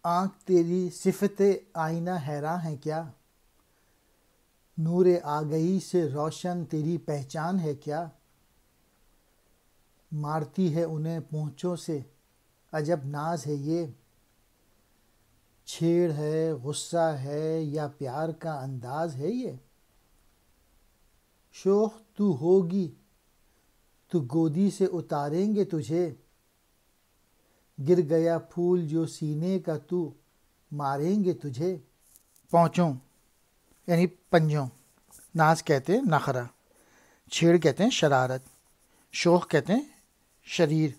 آنکھ تیری صفت آئینہ حیراں ہے کیا؟ نور آگہی سے روشن تیری پہچان ہے کیا؟ مارتی ہے انہیں پونچھوں سے عجب ناز ہے یہ، چھیڑ ہے غصہ ہے یا پیار کا انداز ہے یہ؟ شوخ تو ہوگی تو گودی سے اتاریں گے تجھے، گر گیا پھول جو سینے کا تو ماریں گے تجھے۔ پونچھوں یعنی پنجوں، ناز کہتے ہیں نخرہ، چھیڑ کہتے ہیں شرارت، شوخ کہتے ہیں شریر۔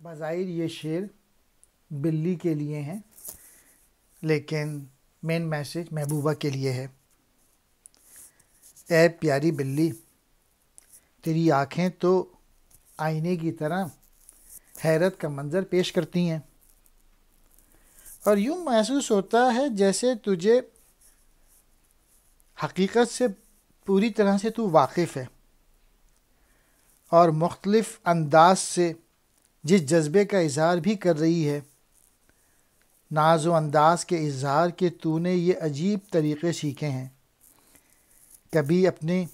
بظاہر یہ شعر بلی کے لیے ہیں، لیکن مین میسج محبوبہ کے لیے ہے۔ اے پیاری بلی، تیری آنکھیں تو آئینے کی طرح حیرت کا منظر پیش کرتی ہیں، اور یوں محسوس ہوتا ہے جیسے تجھے حقیقت سے پوری طرح سے تو واقف ہے، اور مختلف انداز سے جس جذبے کا اظہار بھی کر رہی ہے، ناز و انداز کے اظہار کے تو نے یہ عجیب طریقے سیکھے ہیں۔ کبھی اپنے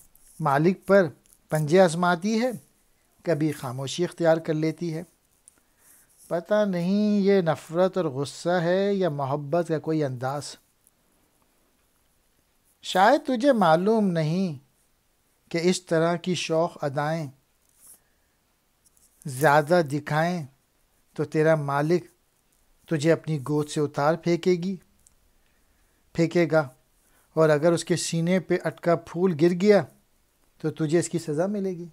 مالک پر پنجے آزماتی ہے، کبھی خاموشی اختیار کر لیتی ہے۔ پتہ نہیں یہ نفرت اور غصہ ہے یا محبت کا کوئی انداز۔ شاید تجھے معلوم نہیں کہ اس طرح کی شوخ ادائیں زیادہ دکھائیں تو تیرا مالک تجھے اپنی گود سے اتار پھینکے گا، اور اگر اس کے سینے پہ اٹکا پھول گر گیا تو تجھے اس کی سزا ملے گی۔